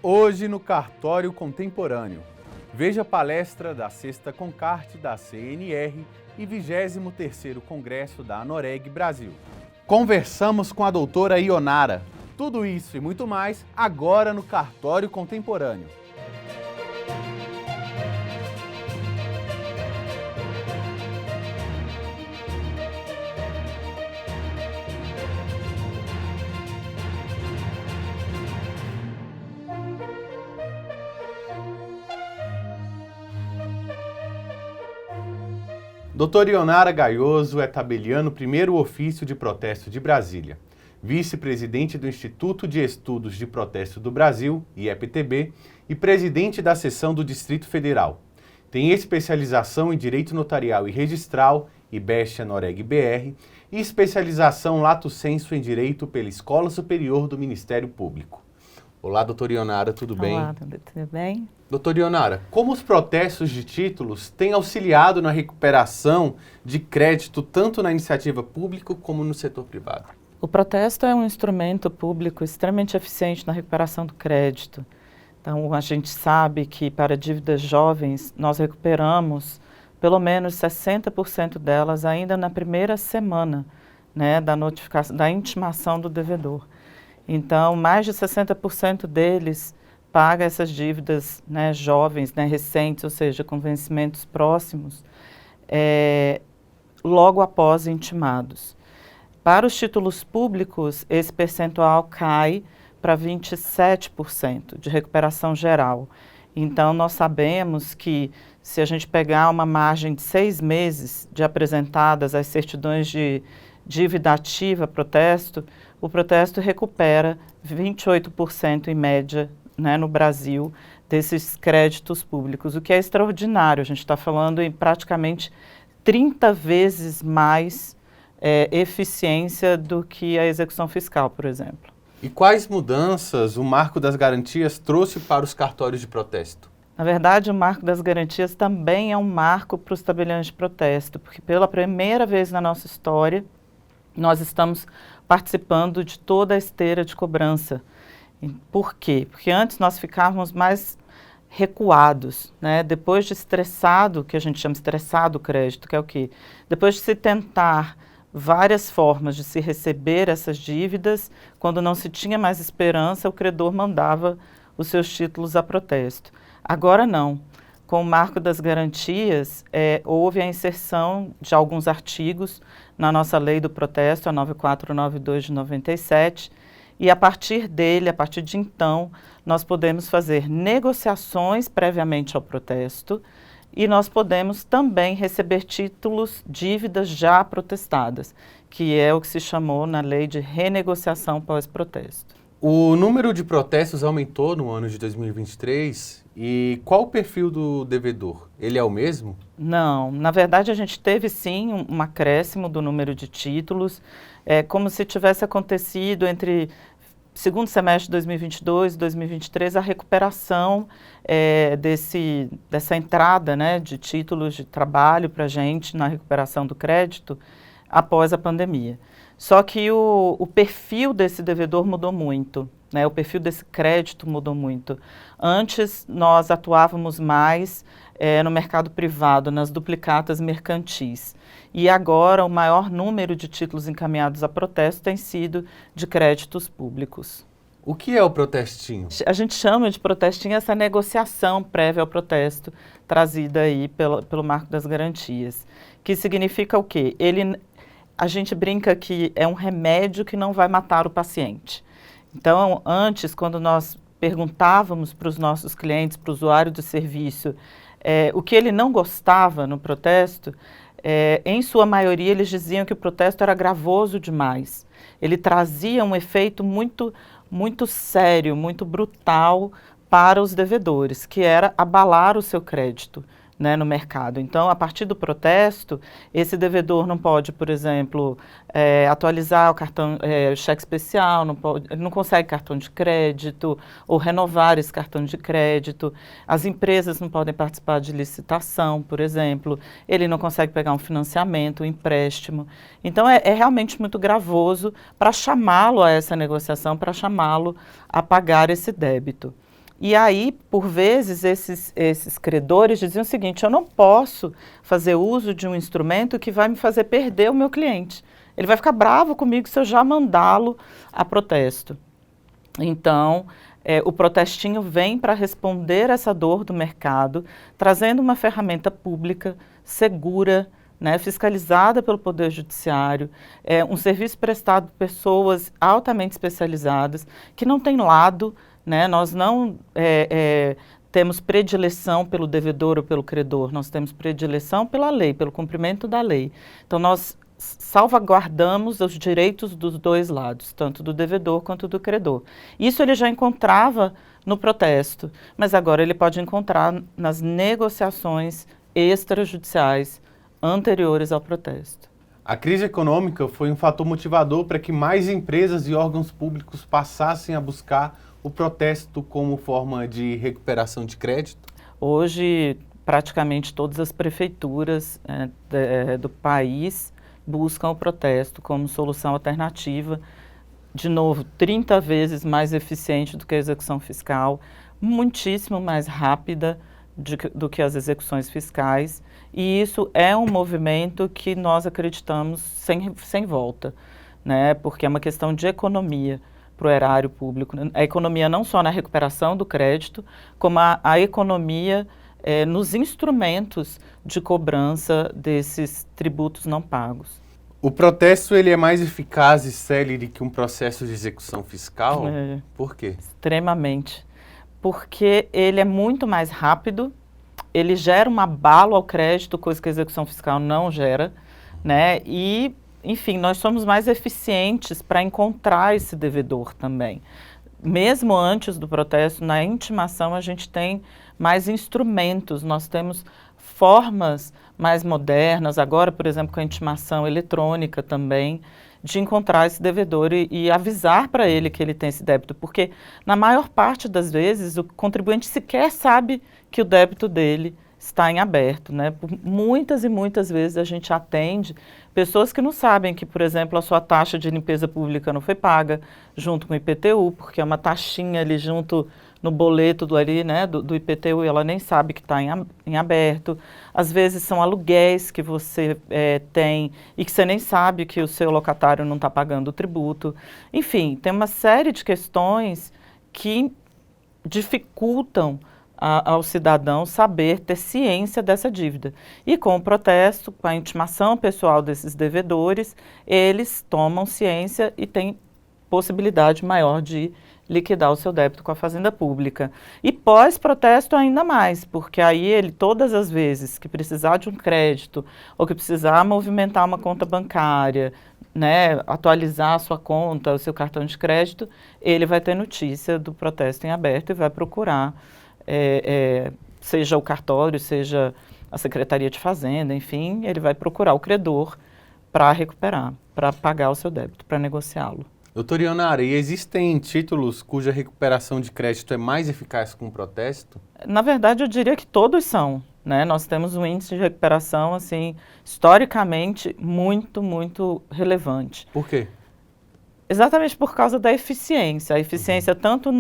Hoje no Cartório Contemporâneo. Veja a palestra da 6ª Concarte da CNR e 23º Congresso da Anoreg Brasil. Conversamos com a doutora Ionara. Tudo isso e muito mais agora no Cartório Contemporâneo. Doutora Ionara Gaioso é tabeliano primeiro ofício de protesto de Brasília, vice-presidente do Instituto de Estudos de Protesto do Brasil, IEPTB, e presidente da seção do Distrito Federal. Tem especialização em Direito Notarial e Registral, IBEST-Anoreg-BR, e especialização lato sensu em Direito pela Escola Superior do Ministério Público. Olá, doutora Ionara, tudo bem? Olá, tudo bem? Doutora Ionara, como os protestos de títulos têm auxiliado na recuperação de crédito tanto na iniciativa pública como no setor privado? O protesto é um instrumento público extremamente eficiente na recuperação do crédito. Então, a gente sabe que para dívidas jovens, nós recuperamos pelo menos 60% delas ainda na primeira semana, né, da notificação, da intimação do devedor. Então, mais de 60% deles paga essas dívidas, né, jovens, né, recentes, ou seja, com vencimentos próximos, logo após intimados. Para os títulos públicos, esse percentual cai para 27% de recuperação geral. Então, nós sabemos que se a gente pegar uma margem de 6 meses de apresentadas as certidões de dívida ativa protesto, o protesto recupera 28% em média, né, no Brasil, desses créditos públicos, o que é extraordinário. A gente está falando em praticamente 30 vezes mais eficiência do que a execução fiscal, por exemplo. E quais mudanças o Marco das Garantias trouxe para os cartórios de protesto? Na verdade, o Marco das Garantias também é um marco para os tabeliões de protesto, porque pela primeira vez na nossa história, nós estamos participando de toda a esteira de cobrança. Por quê? Porque antes nós ficávamos mais recuados, né? Depois de estressado, que a gente chama estressado o crédito, que é o quê? Depois de se tentar várias formas de se receber essas dívidas, quando não se tinha mais esperança, o credor mandava os seus títulos a protesto. Agora não. Com o Marco das Garantias, houve a inserção de alguns artigos na nossa lei do protesto, a 9492 de 97, e a partir dele, a partir de então, nós podemos fazer negociações previamente ao protesto e nós podemos também receber títulos, dívidas já protestadas, que é o que se chamou na lei de renegociação pós-protesto. O número de protestos aumentou no ano de 2023 e qual o perfil do devedor? Ele é o mesmo? Não, na verdade a gente teve sim um acréscimo do número de títulos, como se tivesse acontecido entre segundo semestre de 2022 e 2023 a recuperação dessa entrada, né, de títulos de trabalho para a gente na recuperação do crédito após a pandemia. Só que o perfil desse devedor mudou muito, né? O perfil desse crédito mudou muito. Antes, nós atuávamos mais no mercado privado, nas duplicatas mercantis. E agora, o maior número de títulos encaminhados a protesto tem sido de créditos públicos. O que é o protestinho? A gente chama de protestinho essa negociação prévia ao protesto, trazida aí pelo Marco das Garantias. Que significa o quê? A gente brinca que é um remédio que não vai matar o paciente. Então, antes, quando nós perguntávamos para os nossos clientes, para o usuário do serviço, o que ele não gostava no protesto, em sua maioria eles diziam que o protesto era gravoso demais. Ele trazia um efeito muito, muito sério, muito brutal para os devedores, que era abalar o seu crédito, né, no mercado. Então, a partir do protesto, esse devedor não pode, por exemplo, atualizar o cartão, cheque especial, ele não consegue cartão de crédito ou renovar esse cartão de crédito. As empresas não podem participar de licitação, por exemplo. Ele não consegue pegar um financiamento, um empréstimo. Então, é realmente muito gravoso para chamá-lo a essa negociação, para chamá-lo a pagar esse débito. E aí, por vezes, esses credores diziam o seguinte: eu não posso fazer uso de um instrumento que vai me fazer perder o meu cliente. Ele vai ficar bravo comigo se eu já mandá-lo a protesto. Então, o protestinho vem para responder essa dor do mercado, trazendo uma ferramenta pública, segura, né, fiscalizada pelo Poder Judiciário, um serviço prestado por pessoas altamente especializadas, que não tem lado, né, nós não temos predileção pelo devedor ou pelo credor, nós temos predileção pela lei, pelo cumprimento da lei. Então, nós salvaguardamos os direitos dos dois lados, tanto do devedor quanto do credor. Isso ele já encontrava no protesto, mas agora ele pode encontrar nas negociações extrajudiciais anteriores ao protesto. A crise econômica foi um fator motivador para que mais empresas e órgãos públicos passassem a buscar o protesto como forma de recuperação de crédito? Hoje, praticamente todas as prefeituras do país buscam o protesto como solução alternativa, de novo, 30 vezes mais eficiente do que a execução fiscal, muitíssimo mais rápida do que as execuções fiscais, e isso é um movimento que nós acreditamos sem volta, né? Porque é uma questão de economia para o erário público. A economia não só na recuperação do crédito, como a economia nos instrumentos de cobrança desses tributos não pagos. O protesto ele é mais eficaz e célere que um processo de execução fiscal? Por quê? Extremamente. Porque ele é muito mais rápido, ele gera um abalo ao crédito, coisa que a execução fiscal não gera, né? E, enfim, nós somos mais eficientes para encontrar esse devedor também. Mesmo antes do protesto, na intimação, a gente tem mais instrumentos, nós temos formas mais modernas, agora, por exemplo, com a intimação eletrônica também, de encontrar esse devedor e avisar para ele que ele tem esse débito, porque na maior parte das vezes o contribuinte sequer sabe que o débito dele está em aberto, né? Muitas e muitas vezes a gente atende pessoas que não sabem que, por exemplo, a sua taxa de limpeza pública não foi paga junto com o IPTU, porque é uma taxinha ali junto no boleto do IPTU, e ela nem sabe que está em aberto. Às vezes são aluguéis que você tem e que você nem sabe que o seu locatário não está pagando o tributo. Enfim, tem uma série de questões que dificultam ao cidadão saber, ter ciência dessa dívida. E com o protesto, com a intimação pessoal desses devedores, eles tomam ciência e têm possibilidade maior de liquidar o seu débito com a Fazenda Pública. E pós-protesto ainda mais, porque aí ele, todas as vezes que precisar de um crédito ou que precisar movimentar uma conta bancária, né, atualizar a sua conta, o seu cartão de crédito, ele vai ter notícia do protesto em aberto e vai procurar seja o cartório, seja a Secretaria de Fazenda, enfim, ele vai procurar o credor para recuperar, para pagar o seu débito, para negociá-lo. Doutor Ionara, e existem títulos cuja recuperação de crédito é mais eficaz com o protesto? Na verdade, eu diria que todos são, né? Nós temos um índice de recuperação, assim, historicamente muito, muito relevante. Por quê? Exatamente por causa da eficiência. A eficiência tanto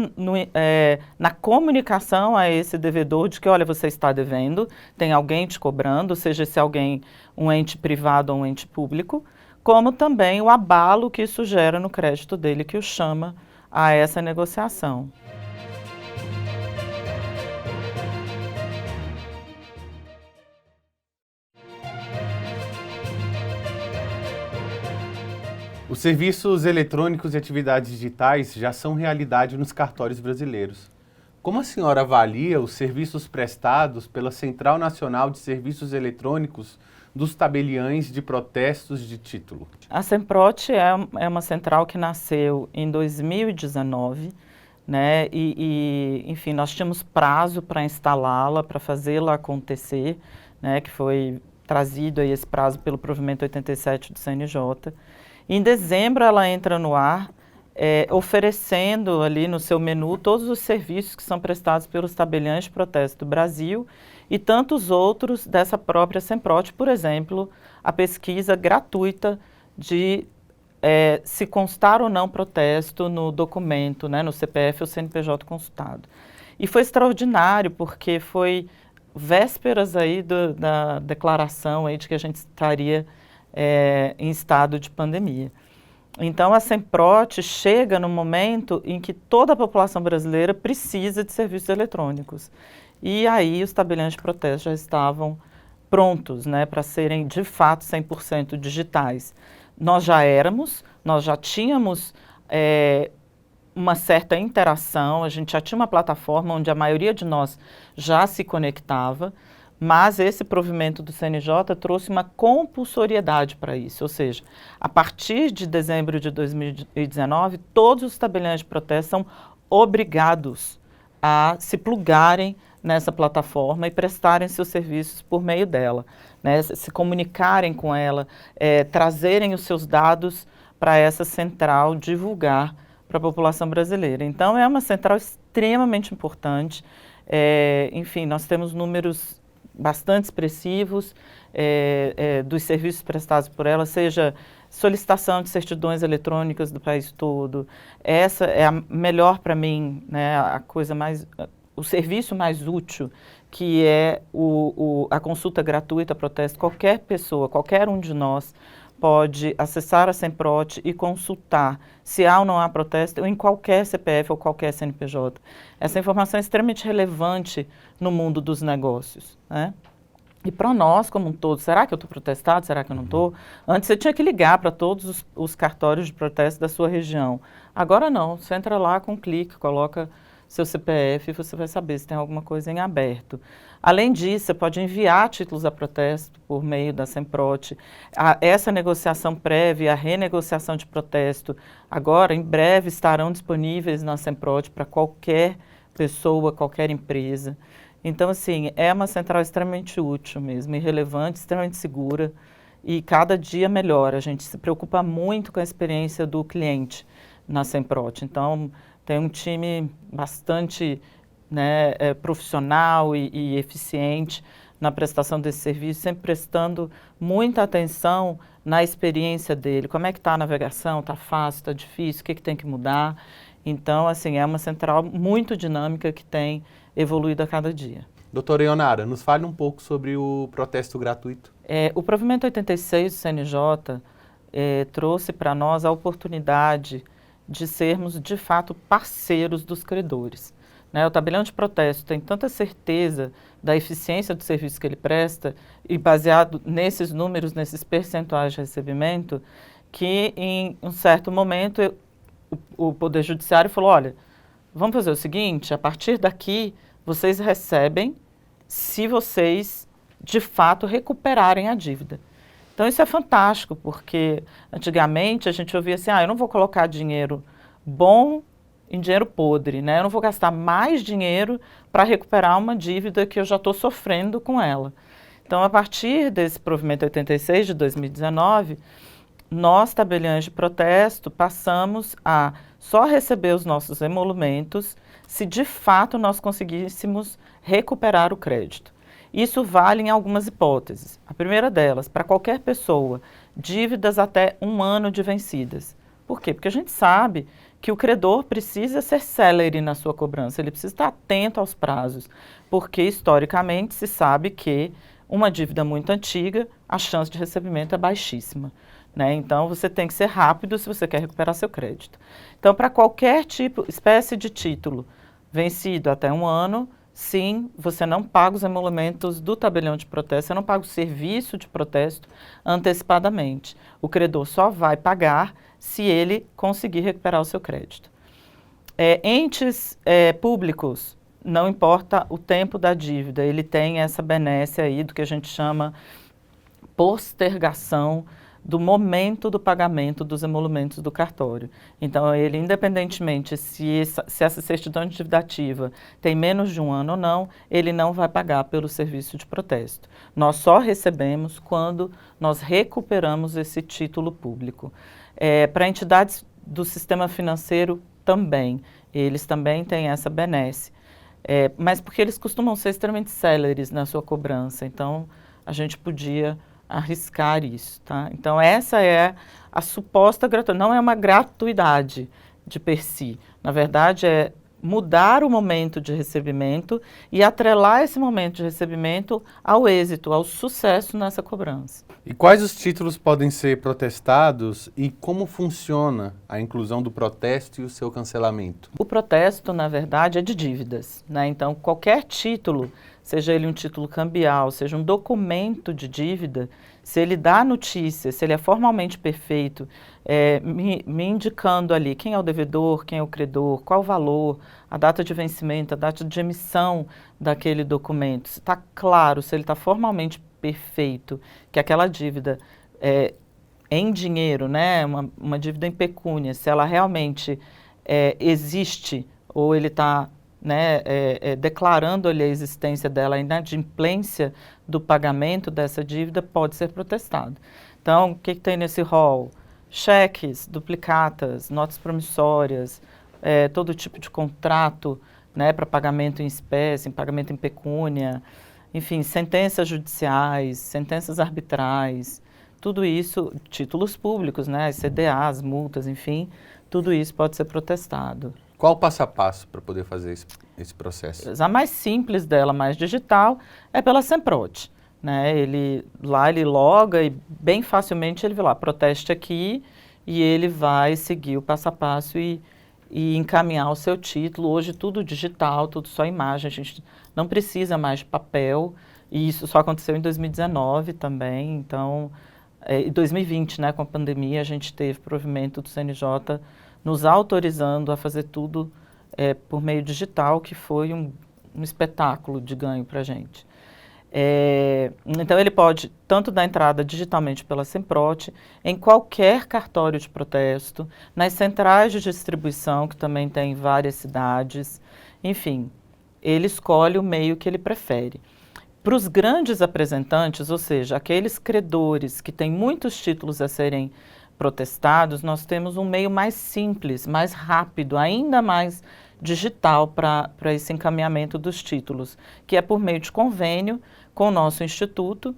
na comunicação a esse devedor de que, olha, você está devendo, tem alguém te cobrando, seja esse alguém um ente privado ou um ente público, como também o abalo que isso gera no crédito dele, que o chama a essa negociação. Os serviços eletrônicos e atividades digitais já são realidade nos cartórios brasileiros. Como a senhora avalia os serviços prestados pela Central Nacional de Serviços Eletrônicos dos tabeliães de protestos de título? A Semprot é uma central que nasceu em 2019, né? Enfim, nós tínhamos prazo para instalá-la, para fazê-la acontecer, né? Que foi trazido aí esse prazo pelo provimento 87 do CNJ. Em dezembro ela entra no ar, oferecendo ali no seu menu todos os serviços que são prestados pelos tabeliães de protesto do Brasil e tantos outros dessa própria Semprot, por exemplo, a pesquisa gratuita de se constar ou não protesto no documento, né, no CPF ou CNPJ consultado. E foi extraordinário, porque foi vésperas aí da declaração aí de que a gente estaria em estado de pandemia. Então, a Semprot chega no momento em que toda a população brasileira precisa de serviços eletrônicos. E aí os tabeliões de protesto já estavam prontos, né, para serem de fato 100% digitais. Nós já tínhamos uma certa interação, a gente já tinha uma plataforma onde a maioria de nós já se conectava, mas esse provimento do CNJ trouxe uma compulsoriedade para isso, ou seja, a partir de dezembro de 2019, todos os tabeliões de protesto são obrigados a se plugarem nessa plataforma e prestarem seus serviços por meio dela, né? Se comunicarem com ela, trazerem os seus dados para essa central divulgar para a população brasileira. Então, é uma central extremamente importante. Enfim, nós temos números bastante expressivos dos serviços prestados por ela, seja solicitação de certidões eletrônicas do país todo. Essa é a melhor para mim, né, o serviço mais útil, que é a consulta gratuita a protesto. Qualquer pessoa, qualquer um de nós, pode acessar a Semprot e consultar se há ou não há protesto em qualquer CPF ou qualquer CNPJ. Essa informação é extremamente relevante no mundo dos negócios, né? E para nós, como um todo, será que eu estou protestado? Será que eu não estou? Antes você tinha que ligar para todos os cartórios de protesto da sua região. Agora não, você entra lá com um clique, coloca seu CPF e você vai saber se tem alguma coisa em aberto. Além disso, você pode enviar títulos a protesto por meio da Semprot. Essa negociação prévia, a renegociação de protesto, agora, em breve, estarão disponíveis na Semprot para qualquer pessoa, qualquer empresa. Então, assim, é uma central extremamente útil mesmo, e relevante, extremamente segura, e cada dia melhora. A gente se preocupa muito com a experiência do cliente na Semprot. Então, tem um time bastante, né, profissional e eficiente na prestação desse serviço, sempre prestando muita atenção na experiência dele. Como é que está a navegação? Está fácil? Está difícil? O que tem que mudar? Então, assim, é uma central muito dinâmica que tem evoluído a cada dia. Doutora Ionara, nos fale um pouco sobre o protesto gratuito. O provimento 86 do CNJ trouxe para nós a oportunidade de sermos, de fato, parceiros dos credores, né? O tabelião de protesto tem tanta certeza da eficiência do serviço que ele presta e baseado nesses números, nesses percentuais de recebimento, que em um certo momento o Poder Judiciário falou, olha, vamos fazer o seguinte, a partir daqui vocês recebem se vocês, de fato, recuperarem a dívida. Então, isso é fantástico, porque antigamente a gente ouvia assim, eu não vou colocar dinheiro bom em dinheiro podre, né? Eu não vou gastar mais dinheiro para recuperar uma dívida que eu já estou sofrendo com ela. Então, a partir desse provimento 86 de 2019, nós, tabeliões de protesto, passamos a só receber os nossos emolumentos se de fato nós conseguíssemos recuperar o crédito. Isso vale em algumas hipóteses. A primeira delas, para qualquer pessoa, dívidas até 1 ano de vencidas. Por quê? Porque a gente sabe que o credor precisa ser célere na sua cobrança, ele precisa estar atento aos prazos, porque historicamente se sabe que uma dívida muito antiga, a chance de recebimento é baixíssima, né? Então você tem que ser rápido se você quer recuperar seu crédito. Então, para qualquer espécie de título vencido até 1 ano, sim, você não paga os emolumentos do tabelião de protesto, você não paga o serviço de protesto antecipadamente. O credor só vai pagar se ele conseguir recuperar o seu crédito. Entes públicos, não importa o tempo da dívida, ele tem essa benesse aí do que a gente chama postergação do momento do pagamento dos emolumentos do cartório. Então, ele, independentemente se essa certidão de dívida ativa tem menos de 1 ano ou não, ele não vai pagar pelo serviço de protesto. Nós só recebemos quando nós recuperamos esse título público. Para entidades do sistema financeiro também, eles também têm essa benesse, mas porque eles costumam ser extremamente céleres na sua cobrança, então a gente podia arriscar isso, tá? Então, essa é a suposta gratuidade, não é uma gratuidade de per si. Na verdade, mudar o momento de recebimento e atrelar esse momento de recebimento ao êxito, ao sucesso nessa cobrança. E quais os títulos podem ser protestados e como funciona a inclusão do protesto e o seu cancelamento? O protesto, na verdade, é de dívidas, né? Então, qualquer título, seja ele um título cambial, seja um documento de dívida, se ele dá notícia, se ele é formalmente perfeito, me indicando ali quem é o devedor, quem é o credor, qual o valor, a data de vencimento, a data de emissão daquele documento, se está claro, se ele está formalmente perfeito, que aquela dívida é em dinheiro, né, uma dívida em pecúnia, se ela realmente existe ou ele está declarando ali a existência dela, a inadimplência do pagamento dessa dívida, pode ser protestado. Então, o que tem nesse rol? Cheques, duplicatas, notas promissórias, todo tipo de contrato, né, para pagamento em espécie, pagamento em pecúnia, enfim, sentenças judiciais, sentenças arbitrais, tudo isso, títulos públicos, né, as CDAs, multas, enfim, tudo isso pode ser protestado. Qual o passo a passo para poder fazer esse processo? A mais simples dela, mais digital, é pela Semprot, né? Ele loga e bem facilmente ele vai lá, proteste aqui, e ele vai seguir o passo a passo e encaminhar o seu título. Hoje tudo digital, tudo só imagem, a gente não precisa mais de papel, e isso só aconteceu em 2019 também, então, em 2020, né, com a pandemia, a gente teve provimento do CNJ nos autorizando a fazer tudo por meio digital, que foi um espetáculo de ganho para a gente. Então, ele pode tanto dar entrada digitalmente pela Semprot, em qualquer cartório de protesto, nas centrais de distribuição, que também tem em várias cidades, enfim, ele escolhe o meio que ele prefere. Para os grandes apresentantes, ou seja, aqueles credores que têm muitos títulos a serem protestados, nós temos um meio mais simples, mais rápido, ainda mais digital para esse encaminhamento dos títulos, que é por meio de convênio com o nosso instituto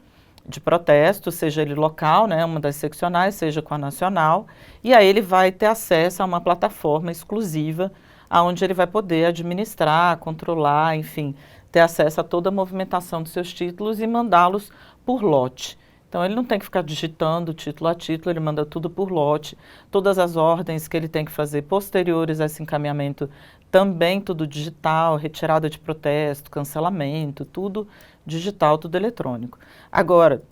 de protesto, seja ele local, né, uma das seccionais, seja com a nacional, e aí ele vai ter acesso a uma plataforma exclusiva, onde ele vai poder administrar, controlar, enfim, ter acesso a toda a movimentação dos seus títulos e mandá-los por lote. Então, ele não tem que ficar digitando título a título, ele manda tudo por lote. Todas as ordens que ele tem que fazer posteriores a esse encaminhamento, também tudo digital, retirada de protesto, cancelamento, tudo digital, tudo eletrônico. Agora,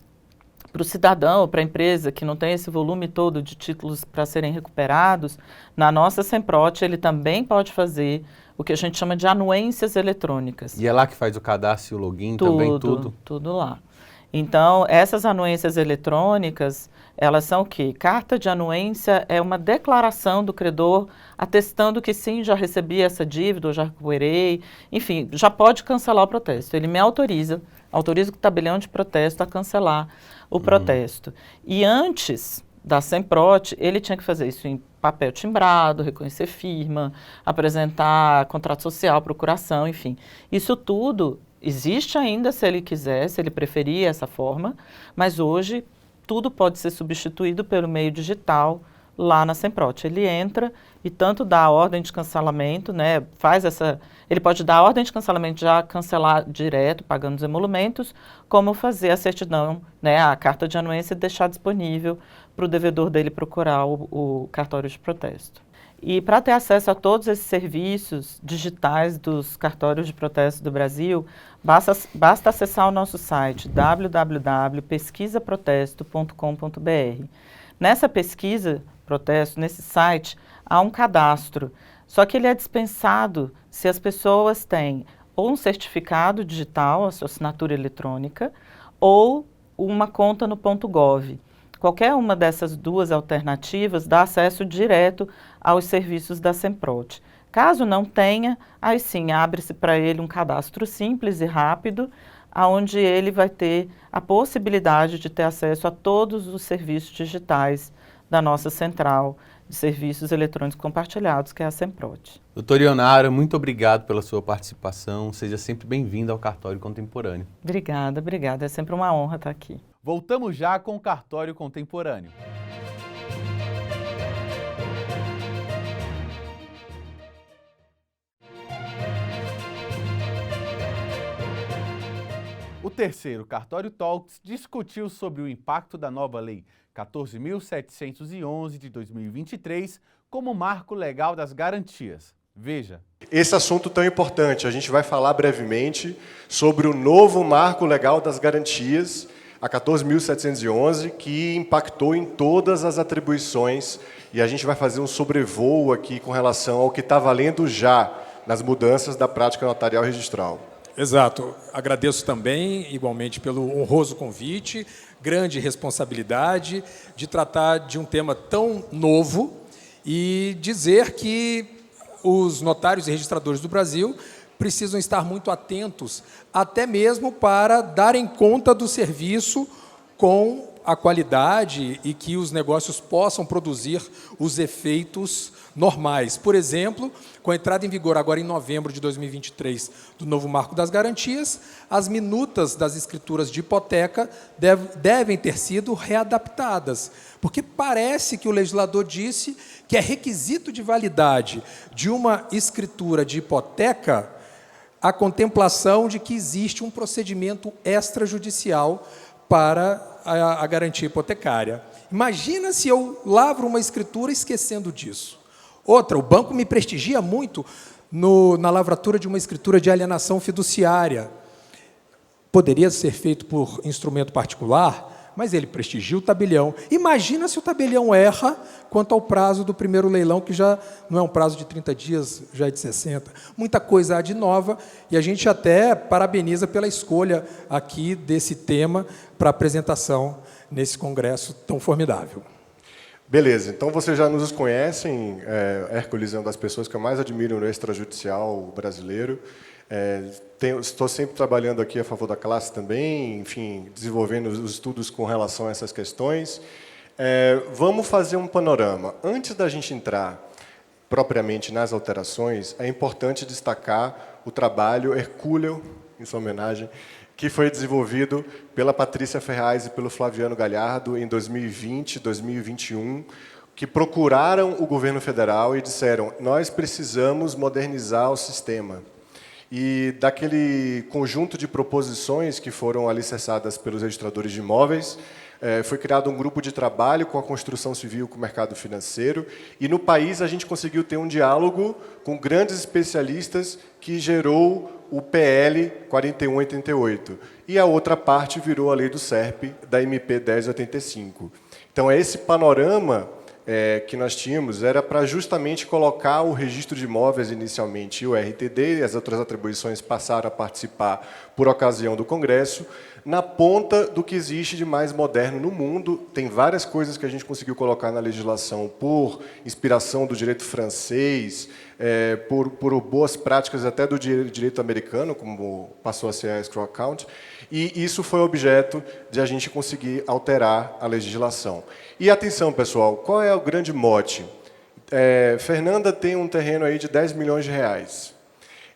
para o cidadão, para a empresa que não tem esse volume todo de títulos para serem recuperados, na nossa Semprot ele também pode fazer o que a gente chama de anuências eletrônicas. E é lá que faz o cadastro e o login também, tudo? Tudo lá. Então, essas anuências eletrônicas, elas são o quê? Carta de anuência é uma declaração do credor atestando que sim, já recebi essa dívida, ou já recuperei, enfim, já pode cancelar o protesto. Ele me autoriza o tabelião de protesto a cancelar o protesto. E antes da Semprot, ele tinha que fazer isso em papel timbrado, reconhecer firma, apresentar contrato social, procuração, enfim. Isso tudo existe ainda se ele quiser, se ele preferir essa forma, mas hoje tudo pode ser substituído pelo meio digital lá na Semprot. Ele entra e tanto dá a ordem de cancelamento, né, ele pode dar a ordem de cancelamento, já cancelar direto, pagando os emolumentos, como fazer a certidão, né, a carta de anuência e deixar disponível para o devedor dele procurar o cartório de protesto. E para ter acesso a todos esses serviços digitais dos cartórios de protesto do Brasil, basta acessar o nosso site www.pesquisaprotesto.com.br. Nessa pesquisa, protesto, nesse site, há um cadastro, só que ele é dispensado se as pessoas têm ou um certificado digital, a sua assinatura eletrônica, ou uma conta no .gov. Qualquer uma dessas duas alternativas dá acesso direto aos serviços da Semprot. Caso não tenha, aí sim, abre-se para ele um cadastro simples e rápido, onde ele vai ter a possibilidade de ter acesso a todos os serviços digitais da nossa central de serviços eletrônicos compartilhados, que é a Semprot. Doutora Ionara, muito obrigado pela sua participação. Seja sempre bem-vinda ao Cartório Contemporâneo. Obrigada. É sempre uma honra estar aqui. Voltamos já com o Cartório Contemporâneo. terceiro Cartório Talks discutiu sobre o impacto da nova Lei 14.711 de 2023 como marco legal das garantias. Veja. Esse assunto tão importante, a gente vai falar brevemente sobre o novo marco legal das garantias, a 14.711, que impactou em todas as atribuições, e a gente vai fazer um sobrevoo aqui com relação ao que está valendo já nas mudanças da prática notarial registral. Exato. Agradeço também, igualmente, pelo honroso convite, grande responsabilidade de tratar de um tema tão novo e dizer que os notários e registradores do Brasil precisam estar muito atentos, até mesmo para darem conta do serviço com a qualidade e que os negócios possam produzir os efeitos normais. Por exemplo, com a entrada em vigor agora em novembro de 2023 do novo Marco das Garantias, as minutas das escrituras de hipoteca devem ter sido readaptadas, porque parece que o legislador disse que é requisito de validade de uma escritura de hipoteca a contemplação de que existe um procedimento extrajudicial para a garantia hipotecária. Imagina se eu lavro uma escritura esquecendo disso. Outra, o banco me prestigia muito na lavratura de uma escritura de alienação fiduciária. Poderia ser feito por instrumento particular, mas ele prestigia o tabelião. Imagina se o tabelião erra quanto ao prazo do primeiro leilão, que já não é um prazo de 30 dias, já é de 60. Muita coisa há de nova, e a gente até parabeniza pela escolha aqui desse tema para apresentação nesse congresso tão formidável. Beleza, então vocês já nos conhecem, Hércules é uma das pessoas que eu mais admiro no extrajudicial brasileiro. Estou sempre trabalhando aqui a favor da classe também, enfim, desenvolvendo os estudos com relação a essas questões. Vamos fazer um panorama. Antes da gente entrar propriamente nas alterações, é importante destacar o trabalho hercúleo, em sua homenagem, que foi desenvolvido pela Patrícia Ferraz e pelo Flaviano Galhardo em 2020, 2021, que procuraram o governo federal e disseram: nós precisamos modernizar o sistema. E daquele conjunto de proposições que foram alicerçadas pelos registradores de imóveis, foi criado um grupo de trabalho com a construção civil, com o mercado financeiro, e no país a gente conseguiu ter um diálogo com grandes especialistas que gerou o PL 4188. E a outra parte virou a lei do SERP, da MP 1085. Então, esse panorama que nós tínhamos era para justamente colocar o registro de imóveis inicialmente e o RTD, e as outras atribuições passaram a participar por ocasião do Congresso, na ponta do que existe de mais moderno no mundo. Tem várias coisas que a gente conseguiu colocar na legislação por inspiração do direito francês, por boas práticas até do direito americano, como passou a ser a escrow account, e isso foi objeto de a gente conseguir alterar a legislação. E atenção, pessoal, qual é o grande mote? Fernanda tem um terreno aí de 10 milhões de reais.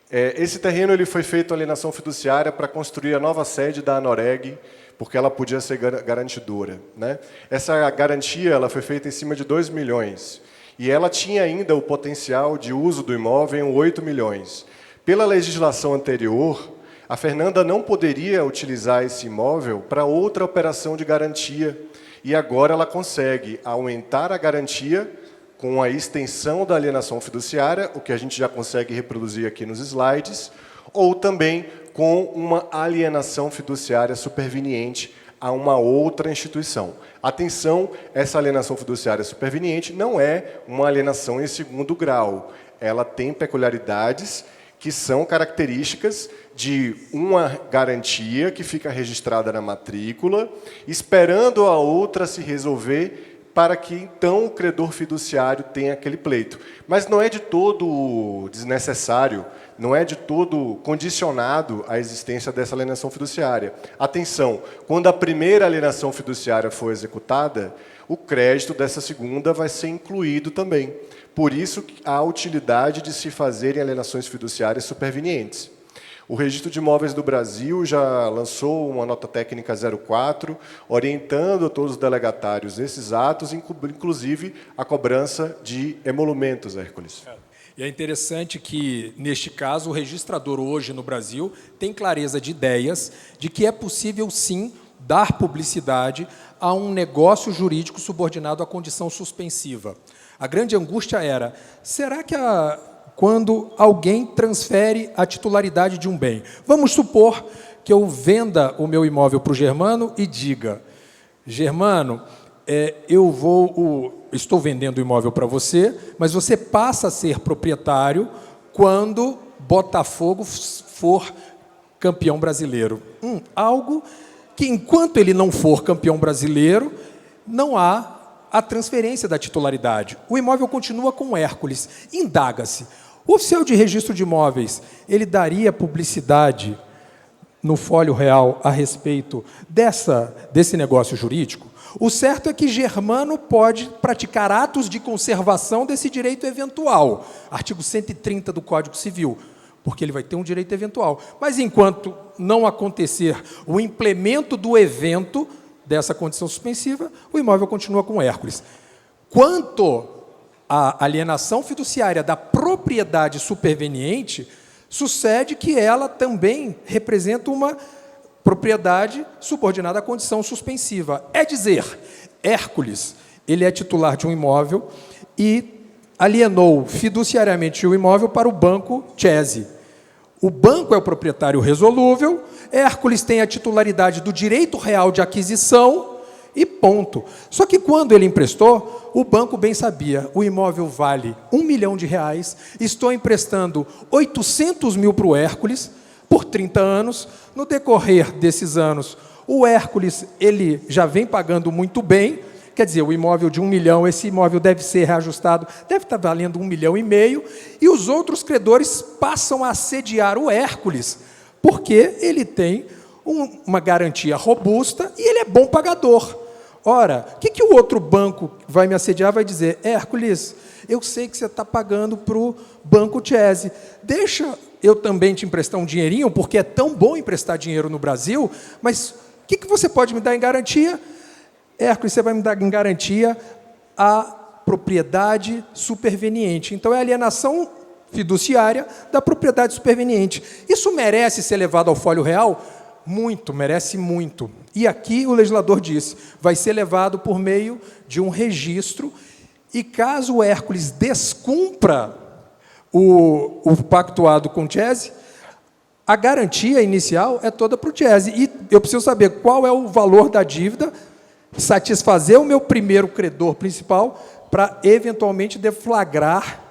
Esse terreno ele foi feito alienação fiduciária para construir a nova sede da Anoreg, porque ela podia ser garantidora, né? Essa garantia ela foi feita em cima de 2 milhões. E ela tinha ainda o potencial de uso do imóvel em 8 milhões. Pela legislação anterior, a Fernanda não poderia utilizar esse imóvel para outra operação de garantia. E agora ela consegue aumentar a garantia com a extensão da alienação fiduciária, o que a gente já consegue reproduzir aqui nos slides, ou também com uma alienação fiduciária superveniente a uma outra instituição. Atenção, essa alienação fiduciária superveniente não é uma alienação em segundo grau. Ela tem peculiaridades que são características de uma garantia que fica registrada na matrícula, esperando a outra se resolver para que, então, o credor fiduciário tenha aquele pleito. Mas não é de todo desnecessário, não é de todo condicionado a existência dessa alienação fiduciária. Atenção, quando a primeira alienação fiduciária for executada, o crédito dessa segunda vai ser incluído também. Por isso, há a utilidade de se fazerem alienações fiduciárias supervenientes. O Registro de Imóveis do Brasil já lançou uma nota técnica 04, orientando a todos os delegatários nesses atos, inclusive a cobrança de emolumentos, Hércules. E é interessante que, neste caso, o registrador hoje no Brasil tem clareza de ideias de que é possível, sim, dar publicidade a um negócio jurídico subordinado à condição suspensiva. A grande angústia era, será que quando alguém transfere a titularidade de um bem? Vamos supor que eu venda o meu imóvel para o Germano e diga, Germano, estou vendendo o imóvel para você, mas você passa a ser proprietário quando Botafogo for campeão brasileiro. Algo que, enquanto ele não for campeão brasileiro, não há a transferência da titularidade. O imóvel continua com o Hércules. Indaga-se. O oficial de registro de imóveis, ele daria publicidade no Folho Real a respeito desse negócio jurídico? O certo é que Germano pode praticar atos de conservação desse direito eventual. Artigo 130 do Código Civil. Porque ele vai ter um direito eventual. Mas, enquanto não acontecer o implemento do evento dessa condição suspensiva, o imóvel continua com o Hércules. Quanto à alienação fiduciária da propriedade superveniente, sucede que ela também representa uma propriedade subordinada à condição suspensiva. É dizer, Hércules, ele é titular de um imóvel e alienou fiduciariamente o imóvel para o banco Chese. O banco é o proprietário resolúvel, Hércules tem a titularidade do direito real de aquisição e ponto. Só que quando ele emprestou, o banco bem sabia, o imóvel vale R$1 milhão, estou emprestando 800 mil para o Hércules por 30 anos, no decorrer desses anos, o Hércules ele já vem pagando muito bem. Quer dizer, o imóvel de 1 milhão, esse imóvel deve ser reajustado, deve estar valendo 1,5 milhão, e os outros credores passam a assediar o Hércules, porque ele tem uma garantia robusta e ele é bom pagador. Ora, o que o outro banco vai me assediar vai dizer, Hércules, eu sei que você está pagando para o banco Chese, deixa eu também te emprestar um dinheirinho, porque é tão bom emprestar dinheiro no Brasil, mas o que você pode me dar em garantia? Hércules, você vai me dar em garantia a propriedade superveniente. Então, é a alienação fiduciária da propriedade superveniente. Isso merece ser levado ao Folho Real? Muito, merece muito. E aqui o legislador disse, vai ser levado por meio de um registro, e caso o Hércules descumpra o pactuado com o Chese, a garantia inicial é toda para o Chese. E eu preciso saber qual é o valor da dívida, satisfazer o meu primeiro credor principal para, eventualmente, deflagrar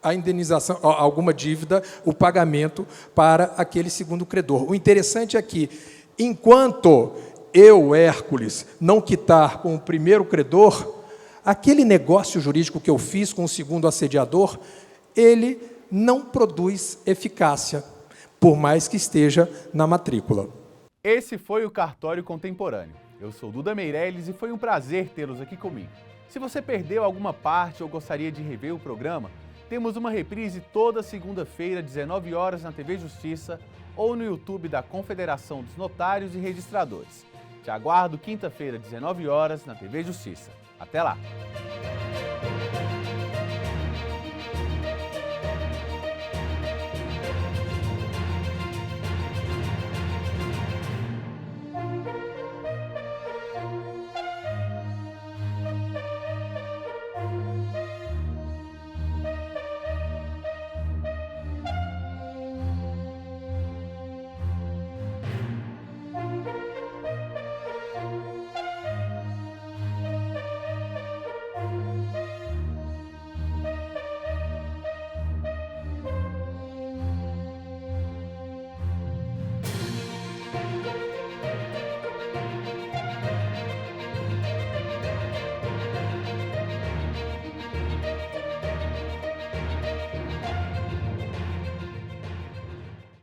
a indenização, alguma dívida, o pagamento para aquele segundo credor. O interessante é que, enquanto eu, Hércules, não quitar com o primeiro credor, aquele negócio jurídico que eu fiz com o segundo assediador, ele não produz eficácia, por mais que esteja na matrícula. Esse foi o Cartório Contemporâneo. Eu sou Duda Meirelles e foi um prazer tê-los aqui comigo. Se você perdeu alguma parte ou gostaria de rever o programa, temos uma reprise toda segunda-feira, 19 horas, na TV Justiça ou no YouTube da Confederação dos Notários e Registradores. Te aguardo quinta-feira, 19 horas, na TV Justiça. Até lá!